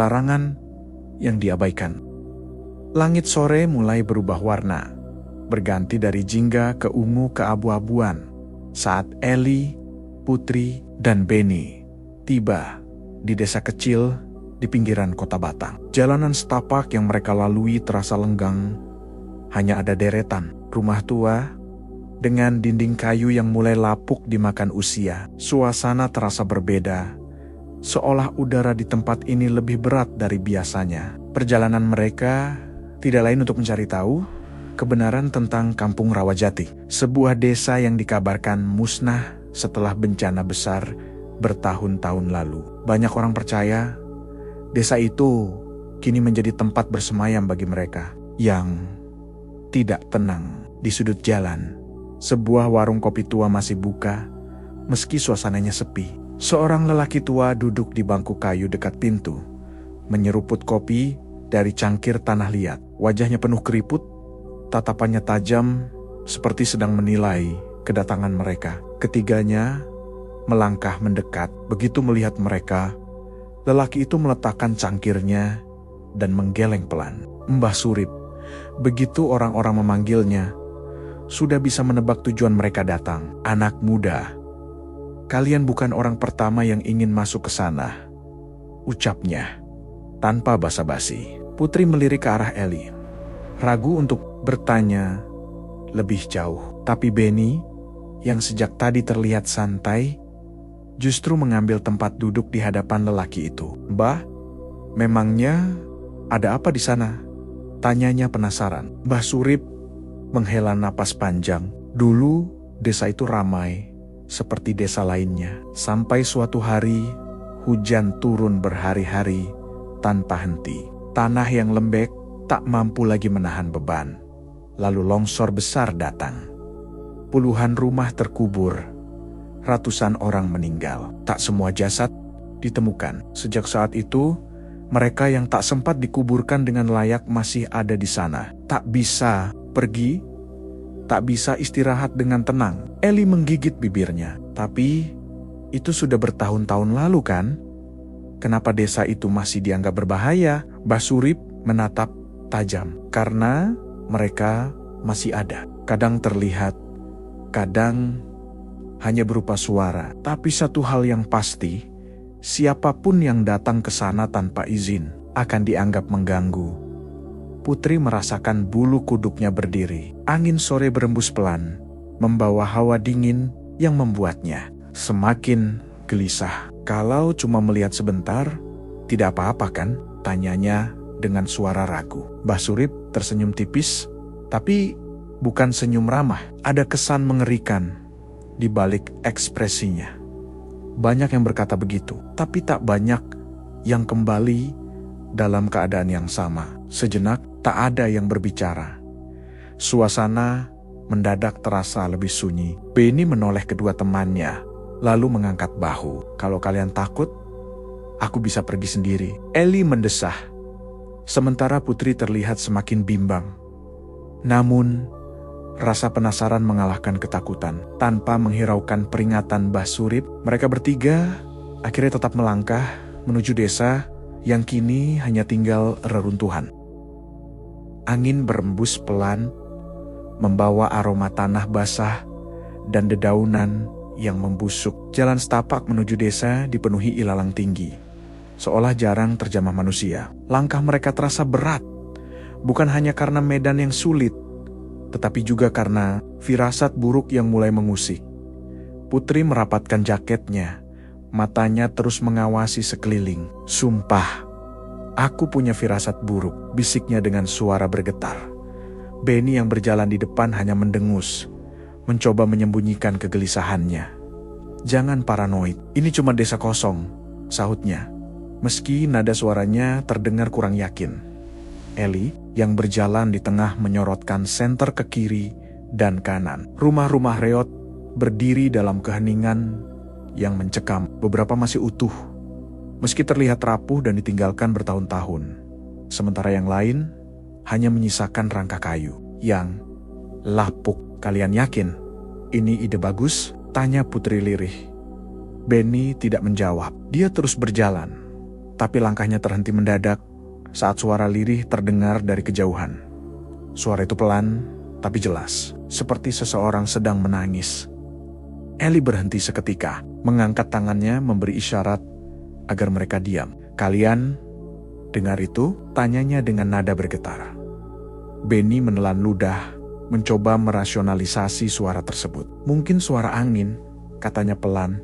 larangan yang diabaikan. Langit sore mulai berubah warna, berganti dari jingga ke ungu keabu-abuan saat Ellie, Putri, dan Benny tiba di desa kecil di pinggiran kota Batang. Jalanan setapak yang mereka lalui terasa lenggang. Hanya ada deretan rumah tua dengan dinding kayu yang mulai lapuk dimakan usia. Suasana terasa berbeda, seolah udara di tempat ini lebih berat dari biasanya. Perjalanan mereka tidak lain untuk mencari tahu kebenaran tentang Kampung Rawajati, sebuah desa yang dikabarkan musnah setelah bencana besar bertahun-tahun lalu. Banyak orang percaya desa itu kini menjadi tempat bersemayam bagi mereka yang tidak tenang. Di sudut jalan, sebuah warung kopi tua masih buka meski suasananya sepi. Seorang lelaki tua duduk di bangku kayu dekat pintu, menyeruput kopi dari cangkir tanah liat. Wajahnya penuh keriput, tatapannya tajam seperti sedang menilai kedatangan mereka. Ketiganya melangkah mendekat. Begitu melihat mereka, lelaki itu meletakkan cangkirnya dan menggeleng pelan. Mbah Surip, begitu orang-orang memanggilnya, sudah bisa menebak tujuan mereka datang. Anak muda, kalian bukan orang pertama yang ingin masuk ke sana, ucapnya tanpa basa-basi. Putri melirik ke arah Ellie, ragu untuk bertanya lebih jauh. Tapi Benny, yang sejak tadi terlihat santai, justru mengambil tempat duduk di hadapan lelaki itu. Mbah, memangnya ada apa di sana? Tanyanya penasaran. Mbah Surip menghela napas panjang. Dulu desa itu ramai seperti desa lainnya. Sampai suatu hari hujan turun berhari-hari tanpa henti. Tanah yang lembek tak mampu lagi menahan beban. Lalu longsor besar datang. Puluhan rumah terkubur. Ratusan orang meninggal. Tak semua jasad ditemukan. Sejak saat itu, mereka yang tak sempat dikuburkan dengan layak masih ada di sana. Tak bisa pergi, tak bisa istirahat dengan tenang. Ellie menggigit bibirnya. Tapi itu sudah bertahun-tahun lalu kan? Kenapa desa itu masih dianggap berbahaya? Mbah Surip menatap tajam. Karena mereka masih ada. Kadang terlihat, kadang hanya berupa suara. Tapi satu hal yang pasti, siapapun yang datang ke sana tanpa izin akan dianggap mengganggu. Putri merasakan bulu kuduknya berdiri. Angin sore berembus pelan, membawa hawa dingin yang membuatnya semakin gelisah. Kalau cuma melihat sebentar, tidak apa-apa kan? Tanyanya dengan suara ragu. Mbah Surip tersenyum tipis, tapi bukan senyum ramah. Ada kesan mengerikan di balik ekspresinya. Banyak yang berkata begitu, tapi tak banyak yang kembali dalam keadaan yang sama. Sejenak tak ada yang berbicara. Suasana mendadak terasa lebih sunyi. Benny menoleh kedua temannya, lalu mengangkat bahu. Kalau kalian takut, aku bisa pergi sendiri. Ellie mendesah, sementara Putri terlihat semakin bimbang. Namun, rasa penasaran mengalahkan ketakutan. Tanpa menghiraukan peringatan Mbah Surip, mereka bertiga akhirnya tetap melangkah menuju desa yang kini hanya tinggal reruntuhan. Angin berembus pelan, membawa aroma tanah basah dan dedaunan yang membusuk. Jalan setapak menuju desa dipenuhi ilalang tinggi, seolah jarang terjamah manusia. Langkah mereka terasa berat, bukan hanya karena medan yang sulit, tetapi juga karena firasat buruk yang mulai mengusik. Putri merapatkan jaketnya, matanya terus mengawasi sekeliling. Sumpah, aku punya firasat buruk, bisiknya dengan suara bergetar. Benny yang berjalan di depan hanya mendengus, mencoba menyembunyikan kegelisahannya. Jangan paranoid, ini cuma desa kosong, sahutnya. Meski nada suaranya terdengar kurang yakin. Ellie yang berjalan di tengah menyorotkan senter ke kiri dan kanan. Rumah-rumah reot berdiri dalam keheningan yang mencekam. Beberapa masih utuh, meski terlihat rapuh dan ditinggalkan bertahun-tahun. Sementara yang lain hanya menyisakan rangka kayu yang lapuk. Kalian yakin ini ide bagus? Tanya Putri lirih. Benny tidak menjawab. Dia terus berjalan Tapi langkahnya terhenti mendadak saat suara lirih terdengar dari kejauhan. Suara itu pelan, tapi jelas, seperti seseorang sedang menangis. Ellie berhenti seketika, mengangkat tangannya memberi isyarat agar mereka diam. "Kalian dengar itu?" tanyanya dengan nada bergetar. Benny menelan ludah, mencoba merasionalisasi suara tersebut. "Mungkin suara angin," katanya pelan.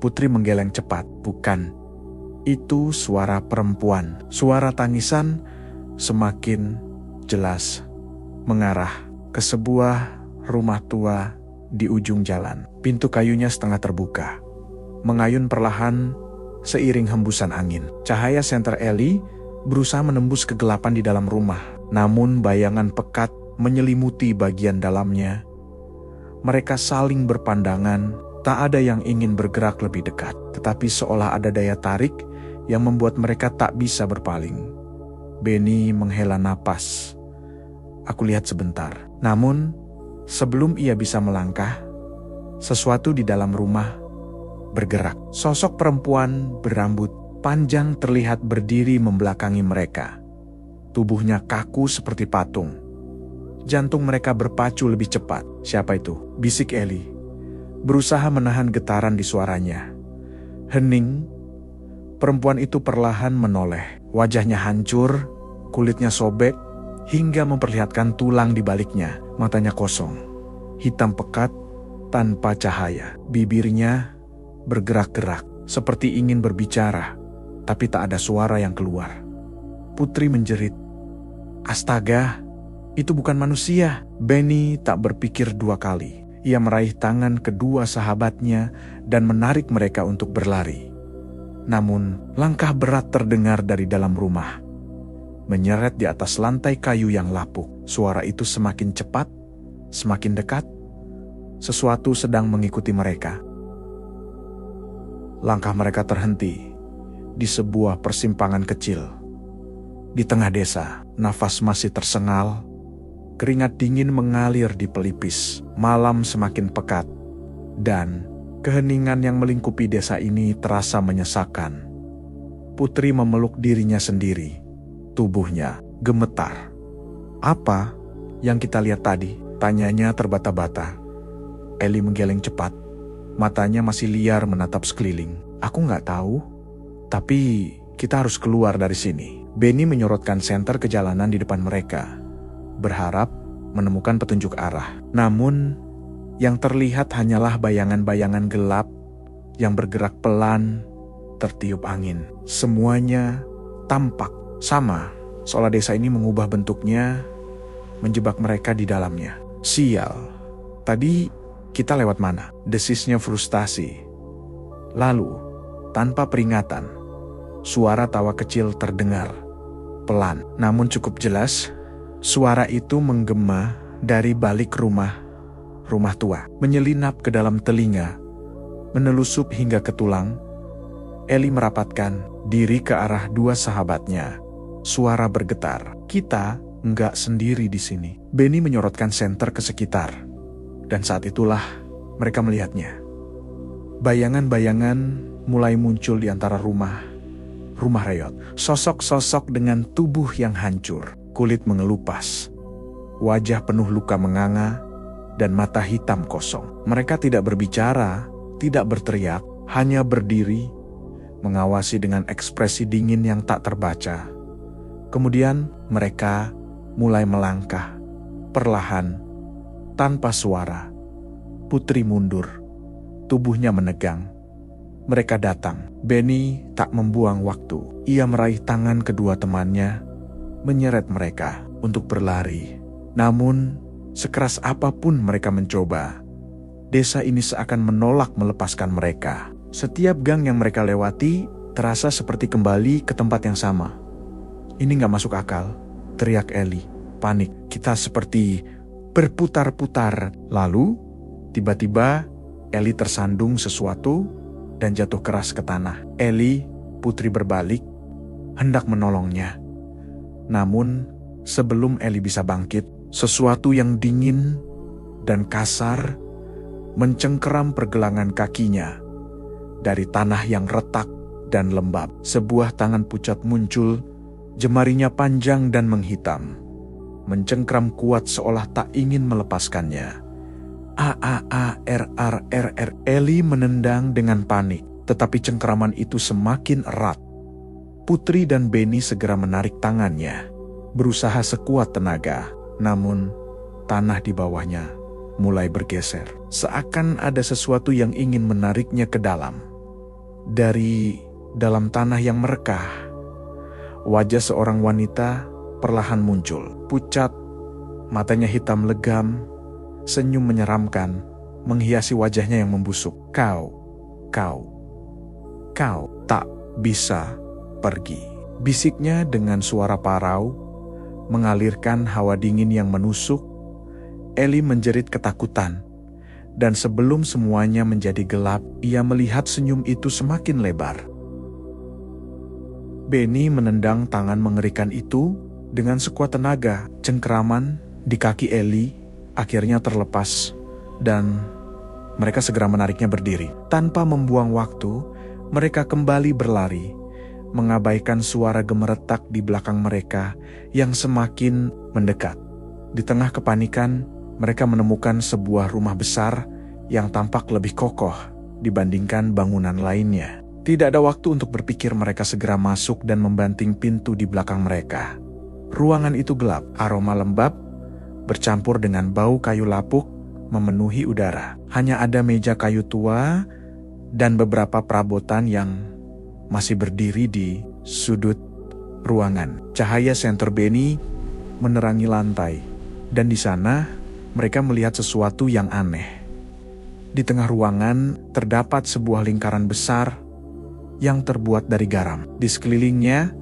Putri menggeleng cepat. "Bukan. Itu suara perempuan." Suara tangisan semakin jelas, mengarah ke sebuah rumah tua di ujung jalan. Pintu kayunya setengah terbuka, mengayun perlahan seiring hembusan angin. Cahaya senter Ellie berusaha menembus kegelapan di dalam rumah, namun bayangan pekat menyelimuti bagian dalamnya. Mereka saling berpandangan, tak ada yang ingin bergerak lebih dekat, tetapi seolah ada daya tarik yang membuat mereka tak bisa berpaling. Benny menghela napas. "Aku lihat sebentar." Namun, sebelum ia bisa melangkah, sesuatu di dalam rumah bergerak. Sosok perempuan berambut panjang terlihat berdiri membelakangi mereka. Tubuhnya kaku seperti patung. Jantung mereka berpacu lebih cepat. "Siapa itu?" bisik Ellie, berusaha menahan getaran di suaranya. Hening, perempuan itu perlahan menoleh. Wajahnya hancur, kulitnya sobek, hingga memperlihatkan tulang di baliknya. Matanya kosong, hitam pekat, tanpa cahaya. Bibirnya bergerak-gerak, seperti ingin berbicara, tapi tak ada suara yang keluar. Putri menjerit, "Astaga, itu bukan manusia." Benny tak berpikir dua kali. Ia meraih tangan kedua sahabatnya dan menarik mereka untuk berlari. Namun, langkah berat terdengar dari dalam rumah, menyeret di atas lantai kayu yang lapuk. Suara itu semakin cepat, semakin dekat. Sesuatu sedang mengikuti mereka. Langkah mereka terhenti di sebuah persimpangan kecil. Di tengah desa, nafas masih tersengal, keringat dingin mengalir di pelipis. Malam semakin pekat, dan keheningan yang melingkupi desa ini terasa menyesakan. Putri memeluk dirinya sendiri. Tubuhnya gemetar. "Apa yang kita lihat tadi?" tanyanya terbata-bata. Ellie menggeleng cepat. Matanya masih liar menatap sekeliling. "Aku nggak tahu, tapi kita harus keluar dari sini." Benny menyorotkan senter ke jalanan di depan mereka, berharap menemukan petunjuk arah. Namun, yang terlihat hanyalah bayangan-bayangan gelap yang bergerak pelan, tertiup angin. Semuanya tampak sama, seolah desa ini mengubah bentuknya, menjebak mereka di dalamnya. "Sial, tadi kita lewat mana?" desisnya frustasi. Lalu, tanpa peringatan, suara tawa kecil terdengar, pelan namun cukup jelas. Suara itu menggema dari balik rumah tua, menyelinap ke dalam telinga, menelusup hingga ke tulang. Ellie merapatkan diri ke arah dua sahabatnya. Suara bergetar, "Kita nggak sendiri di sini." Benny menyorotkan senter ke sekitar, dan saat itulah mereka melihatnya. Bayangan-bayangan mulai muncul di antara rumah reot. Sosok-sosok dengan tubuh yang hancur, kulit mengelupas, wajah penuh luka menganga, dan mata hitam kosong. Mereka tidak berbicara, tidak berteriak, hanya berdiri, mengawasi dengan ekspresi dingin yang tak terbaca. Kemudian mereka mulai melangkah, perlahan, tanpa suara. Putri mundur, tubuhnya menegang. Mereka datang. Benny tak membuang waktu. Ia meraih tangan kedua temannya, menyeret mereka untuk berlari. Namun, sekeras apapun mereka mencoba, desa ini seakan menolak melepaskan mereka. Setiap gang yang mereka lewati terasa seperti kembali ke tempat yang sama. "Ini gak masuk akal," teriak Ellie, panik. "Kita seperti berputar-putar." Lalu, tiba-tiba Ellie tersandung sesuatu dan jatuh keras ke tanah. Putri berbalik, hendak menolongnya. Namun, sebelum Ellie bisa bangkit, sesuatu yang dingin dan kasar mencengkeram pergelangan kakinya. Dari tanah yang retak, dan lembab. Sebuah tangan pucat muncul, jemarinya panjang dan menghitam, mencengkram kuat seolah tak ingin melepaskannya. Eli menendang dengan panik, tetapi cengkraman itu semakin erat. Putri dan Benny segera menarik tangannya, berusaha sekuat tenaga, namun tanah di bawahnya mulai bergeser. Seakan ada sesuatu yang ingin menariknya ke dalam. Dari dalam tanah yang merekah, wajah seorang wanita perlahan muncul. Pucat, matanya hitam legam, senyum menyeramkan, menghiasi wajahnya yang membusuk. Kau tak bisa pergi, bisiknya dengan suara parau, mengalirkan hawa dingin yang menusuk. Eli menjerit ketakutan, dan sebelum semuanya menjadi gelap, ia melihat senyum itu semakin lebar. Benny menendang tangan mengerikan itu dengan sekuat tenaga. Cengkraman di kaki Eli akhirnya terlepas, dan mereka segera menariknya berdiri. Tanpa membuang waktu, mereka kembali berlari, mengabaikan suara gemeretak di belakang mereka yang semakin mendekat. Di tengah kepanikan, mereka menemukan sebuah rumah besar yang tampak lebih kokoh dibandingkan bangunan lainnya. Tidak ada waktu untuk berpikir, mereka segera masuk dan membanting pintu di belakang mereka. Ruangan itu gelap, aroma lembab bercampur dengan bau kayu lapuk memenuhi udara. Hanya ada meja kayu tua dan beberapa perabotan yang masih berdiri di sudut ruangan. Cahaya senter Benny menerangi lantai, dan di sana mereka melihat sesuatu yang aneh. Di tengah ruangan terdapat sebuah lingkaran besar yang terbuat dari garam. Di sekelilingnya,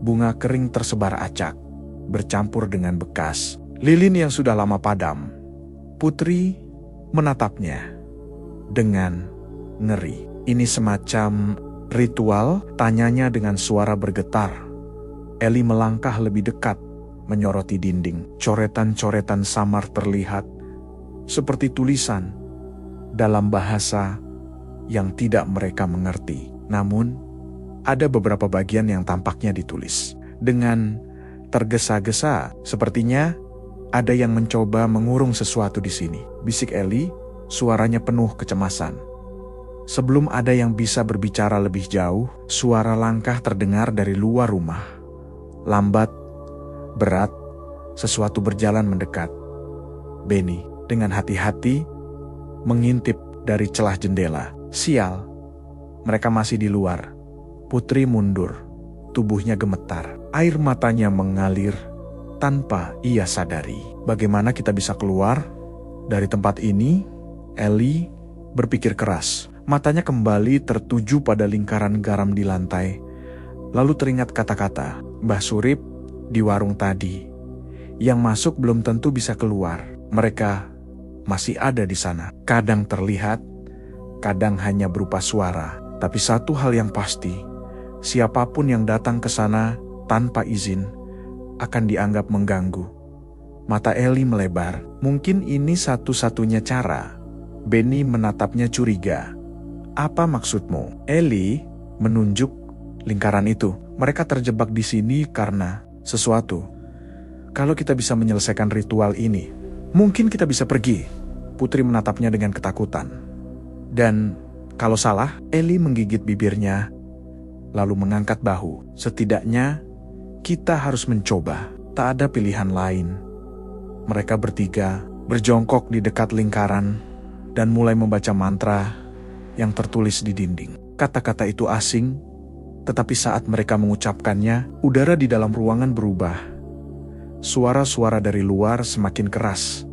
bunga kering tersebar acak, bercampur dengan bekas lilin yang sudah lama padam. Putri menatapnya dengan ngeri. Ini semacam ritual, tanyanya dengan suara bergetar. Eli melangkah lebih dekat, menyoroti dinding. Coretan-coretan samar terlihat, seperti tulisan dalam bahasa yang tidak mereka mengerti. Namun, ada beberapa bagian yang tampaknya ditulis dengan tergesa-gesa. Sepertinya ada yang mencoba mengurung sesuatu di sini, bisik Eli, suaranya penuh kecemasan. Sebelum ada yang bisa berbicara lebih jauh, suara langkah terdengar dari luar rumah. Lambat, berat, sesuatu berjalan mendekat. Benny dengan hati-hati mengintip dari celah jendela. Sial, mereka masih di luar. Putri mundur, tubuhnya gemetar. Air matanya mengalir tanpa ia sadari. Bagaimana kita bisa keluar dari tempat ini? Eli berpikir keras. Matanya kembali tertuju pada lingkaran garam di lantai. Lalu teringat kata-kata Mbah Surip di warung tadi. Yang masuk belum tentu bisa keluar. Mereka masih ada di sana. Kadang terlihat, kadang hanya berupa suara. Tapi satu hal yang pasti, siapapun yang datang ke sana tanpa izin akan dianggap mengganggu. Mata Eli melebar. Mungkin ini satu-satunya cara. Benny menatapnya curiga. Apa maksudmu? Eli menunjuk lingkaran itu. Mereka terjebak di sini karena sesuatu. Kalau kita bisa menyelesaikan ritual ini, mungkin kita bisa pergi. Putri menatapnya dengan ketakutan. Dan kalau salah, Eli menggigit bibirnya, lalu mengangkat bahu. Setidaknya, kita harus mencoba. Tak ada pilihan lain. Mereka bertiga berjongkok di dekat lingkaran dan mulai membaca mantra yang tertulis di dinding. Kata-kata itu asing, tetapi saat mereka mengucapkannya, udara di dalam ruangan berubah. Suara-suara dari luar semakin keras.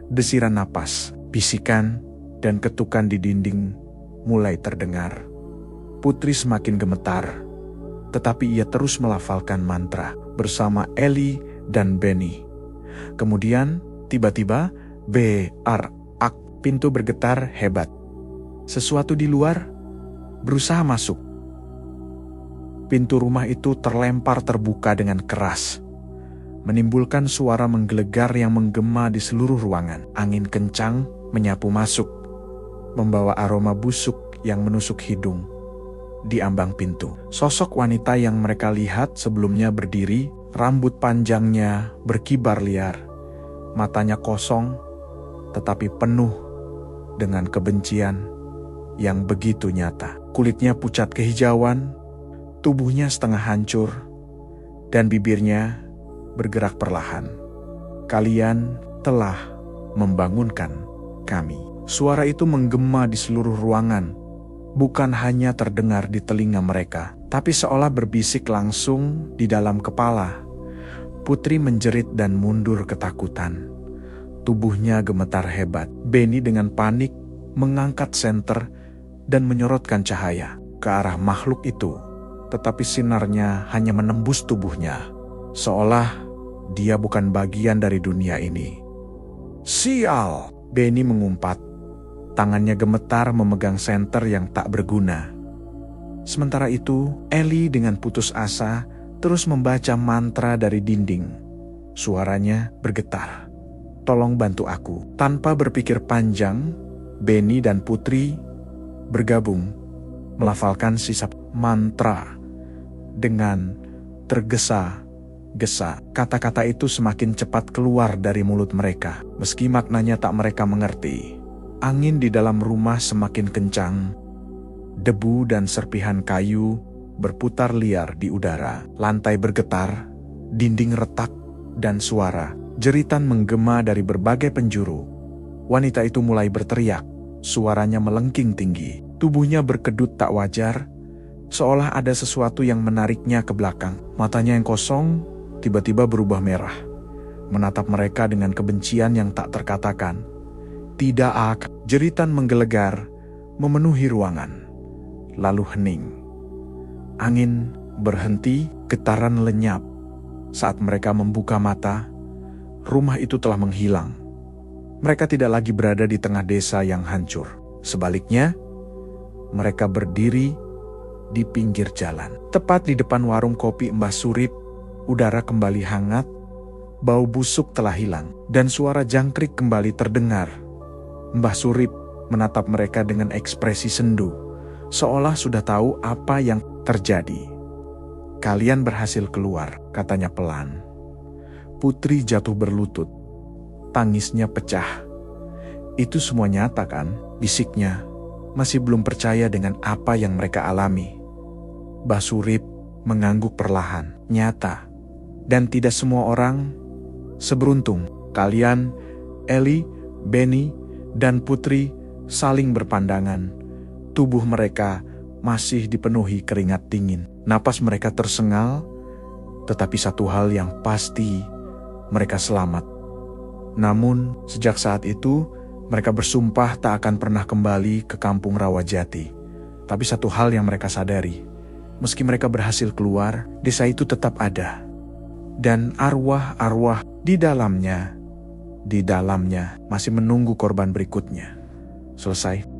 Desiran napas, bisikan, dan ketukan di dinding mulai terdengar. Putri semakin gemetar, tetapi ia terus melafalkan mantra bersama Eli dan Benny. Kemudian, tiba-tiba, berak, pintu bergetar hebat. Sesuatu di luar berusaha masuk. Pintu rumah itu terlempar terbuka dengan keras, menimbulkan suara menggelegar yang menggema di seluruh ruangan. Angin kencang menyapu masuk, membawa aroma busuk yang menusuk hidung. di ambang pintu. Sosok wanita yang mereka lihat sebelumnya berdiri, rambut panjangnya berkibar liar, matanya kosong tetapi penuh dengan kebencian yang begitu nyata. Kulitnya pucat kehijauan, tubuhnya setengah hancur, dan bibirnya bergerak perlahan. "Kalian telah membangunkan kami." Suara itu menggema di seluruh ruangan, bukan hanya terdengar di telinga mereka, tapi seolah berbisik langsung di dalam kepala. Putri menjerit dan mundur ketakutan. Tubuhnya gemetar hebat. Benny dengan panik mengangkat senter dan menyorotkan cahaya ke arah makhluk itu, tetapi sinarnya hanya menembus tubuhnya, seolah dia bukan bagian dari dunia ini. "Sial!" Benny mengumpat. Tangannya gemetar memegang senter yang tak berguna. Sementara itu, Ellie dengan putus asa terus membaca mantra dari dinding. Suaranya bergetar. "Tolong bantu aku." Tanpa berpikir panjang, Benny dan Putri bergabung melafalkan sisa mantra dengan tergesa-gesa. Kata-kata itu semakin cepat keluar dari mulut mereka, meski maknanya tak mereka mengerti. Angin di dalam rumah semakin kencang. Debu dan serpihan kayu berputar liar di udara. Lantai bergetar, dinding retak, dan suara jeritan menggema dari berbagai penjuru. Wanita itu mulai berteriak, suaranya melengking tinggi. Tubuhnya berkedut tak wajar, seolah ada sesuatu yang menariknya ke belakang. Matanya yang kosong tiba-tiba berubah merah, menatap mereka dengan kebencian yang tak terkatakan. "Tidak akan." Jeritan menggelegar, memenuhi ruangan, lalu hening. Angin berhenti, getaran lenyap. Saat mereka membuka mata, rumah itu telah menghilang. Mereka tidak lagi berada di tengah desa yang hancur. Sebaliknya, mereka berdiri di pinggir jalan. Tepat di depan warung kopi Mbah Surip, udara kembali hangat, bau busuk telah hilang, dan suara jangkrik kembali terdengar. Mbah Surip menatap mereka dengan ekspresi sendu, seolah sudah tahu apa yang terjadi. "Kalian berhasil keluar," katanya pelan. Putri jatuh berlutut. Tangisnya pecah. "Itu semua nyata kan?" bisiknya, masih belum percaya dengan apa yang mereka alami. Mbah Surip mengangguk perlahan. "Nyata. Dan tidak semua orang seberuntung. Kalian, Ellie, Benny, dan Putri saling berpandangan. Tubuh mereka masih dipenuhi keringat dingin. Napas mereka tersengal, tetapi satu hal yang pasti, mereka selamat. Namun, sejak saat itu, mereka bersumpah tak akan pernah kembali ke kampung Rawajati. Tapi satu hal yang mereka sadari, meski mereka berhasil keluar, desa itu tetap ada. Dan arwah-arwah di dalamnya masih menunggu korban berikutnya. Selesai.